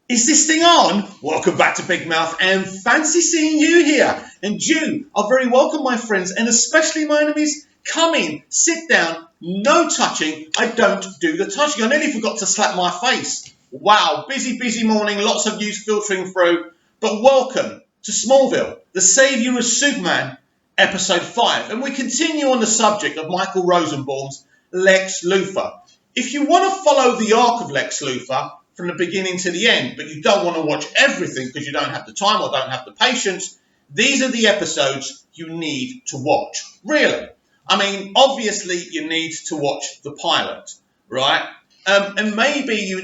Is this thing on? Welcome back to Big Mouth and fancy seeing you here. And you are very welcome, my friends, and especially my enemies. Come in, sit down, no touching. I don't do the touching. I nearly forgot to slap my face. Wow, busy morning, lots of news filtering through. But welcome to Smallville, the saviour of Superman, episode 5. And we continue on the subject of Michael Rosenbaum's Lex Luthor. If you want to follow the arc of Lex Luthor from the beginning to the end, but you don't want to watch everything because you don't have the time or don't have the patience, these are the episodes you need to watch. Really. I mean, obviously you need to watch the pilot, right? And maybe you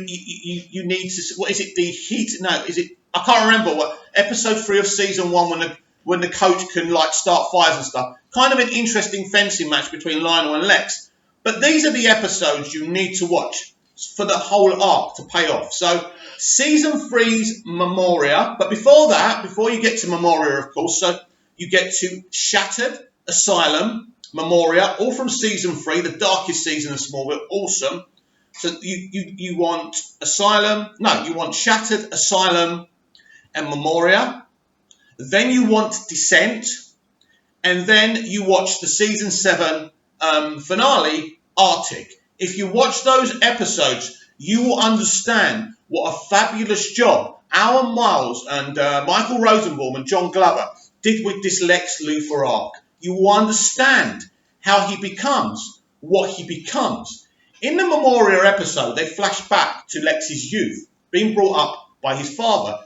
need to, what is it, the heat, no, is it, I can't remember what, episode 3 of season 1 when the coach can like start fires and stuff. Kind of an interesting fencing match between Lionel and Lex. But these are the episodes you need to watch for the whole arc to pay off. So, season 3's Memoria. But before that, before you get to Memoria, of course, so you get to Shattered, Asylum, Memoria, all from season 3, the darkest season of Smallville. Awesome. So you want Asylum, no, you want Shattered, Asylum, and Memoria. Then you want Descent. And then you watch the season 7 finale, Arctic. If you watch those episodes, you will understand what a fabulous job our Miles and Michael Rosenbaum and John Glover did with this Lex Luthor arc. You will understand how he becomes what he becomes. In the Memoria episode, they flash back to Lex's youth, being brought up by his father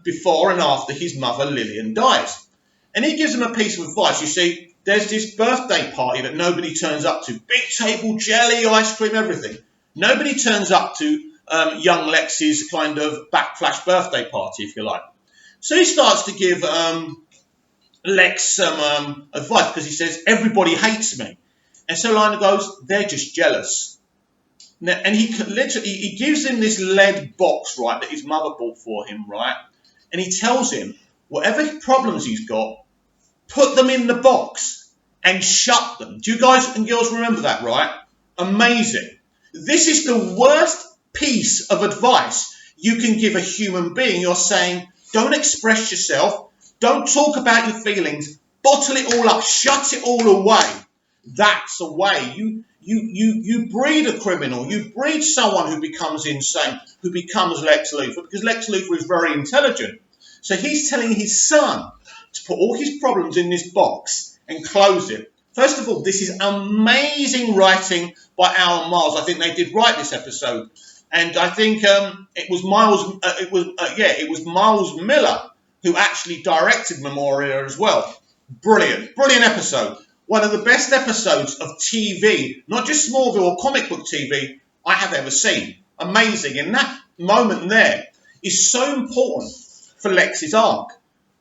before and after his mother Lillian dies. And he gives him a piece of advice. You see, there's this birthday party that nobody turns up to. Big table, jelly, ice cream, everything. Nobody turns up to young Lex's kind of backflash birthday party, if you like. So he starts to give Lex some advice because he says, everybody hates me. And so Lionel goes, they're just jealous. And he gives him this lead box, right, that his mother bought for him, right? And he tells him, whatever problems he's got, put them in the box and shut them. Do you guys and girls remember that, right? Amazing. This is the worst piece of advice you can give a human being. You're saying, don't express yourself. Don't talk about your feelings. Bottle it all up. Shut it all away. That's a way. You breed a criminal. You breed someone who becomes insane, who becomes Lex Luthor, because Lex Luthor is very intelligent. So he's telling his son to put all his problems in this box and close it. First of all, this is amazing writing by Alan Miles. I think they did write this episode, and I think it was Miles Miller who actually directed Memoria as well. Brilliant episode. One of the best episodes of TV, not just Smallville or comic book TV, I have ever seen. Amazing, and that moment there is so important for Lex's arc.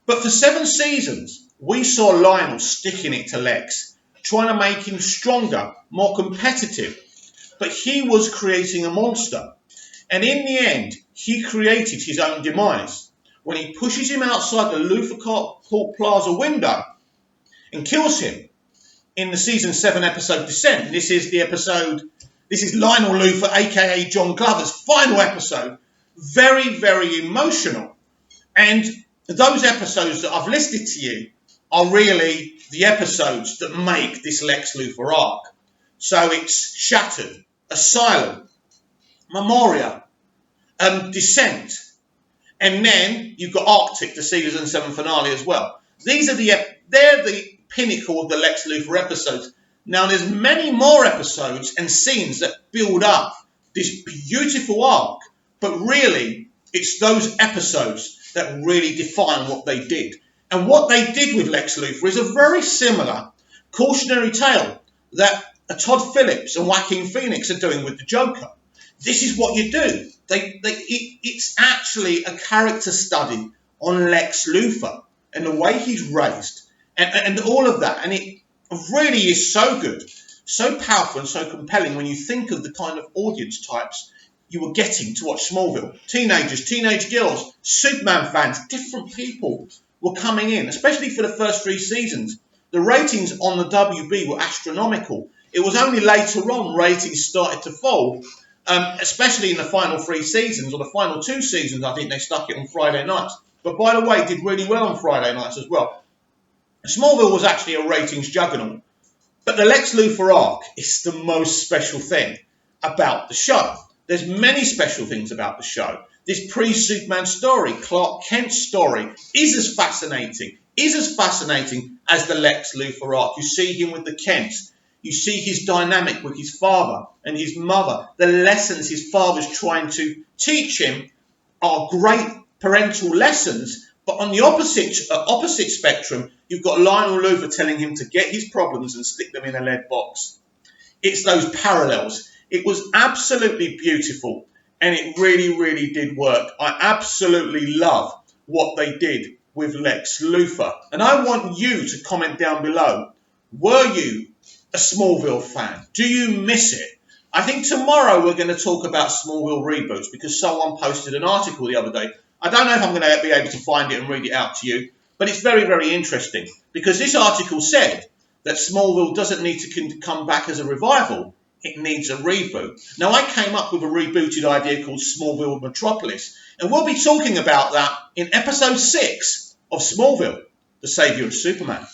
But for 7 seasons, we saw Lionel sticking it to Lex, trying to make him stronger, more competitive. But he was creating a monster. And in the end, he created his own demise when he pushes him outside the Luthor Court Plaza window and kills him in the season 7 episode Descent. This is Lionel Luthor, aka John Glover's final episode. Very emotional. And those episodes that I've listed to you are really the episodes that make this Lex Luthor arc. So it's Shattered, Asylum, Memoria, Descent, and then you've got Arctic, the season 7 finale as well. They're the pinnacle of the Lex Luthor episodes. Now there's many more episodes and scenes that build up this beautiful arc, but really it's those episodes that really define what they did. And what they did with Lex Luthor is a very similar cautionary tale that Todd Phillips and Joaquin Phoenix are doing with the Joker. This is what you do. It's actually a character study on Lex Luthor and the way he's raised and all of that. And it really is so good, so powerful and so compelling when you think of the kind of audience types you were getting to watch Smallville. Teenagers, teenage girls, Superman fans, different people were coming in, especially for the first 3 seasons. The ratings on the WB were astronomical. It was only later on ratings started to fall especially in the final 3 seasons, or the final 2 seasons. I think they stuck it on Friday nights. But by the way, it did really well on Friday nights as well. Smallville was actually a ratings juggernaut. But the Lex Luthor arc is the most special thing about the show. There's many special things about the show. This pre-Superman story, Clark Kent's story, is as fascinating as the Lex Luthor arc. You see him with the Kents. You see his dynamic with his father and his mother. The lessons his father's trying to teach him are great parental lessons. But on the opposite spectrum, you've got Lionel Luthor telling him to get his problems and stick them in a lead box. It's those parallels. It was absolutely beautiful, and it really, really did work. I absolutely love what they did with Lex Luthor. And I want you to comment down below. Were you a Smallville fan? Do you miss it? I think tomorrow we're going to talk about Smallville reboots, because someone posted an article the other day. I don't know if I'm going to be able to find it and read it out to you, but it's very, very interesting, because this article said that Smallville doesn't need to come back as a revival. It needs a reboot. Now, I came up with a rebooted idea called Smallville Metropolis, and we'll be talking about that in episode 6 of Smallville, the Saviour of Superman.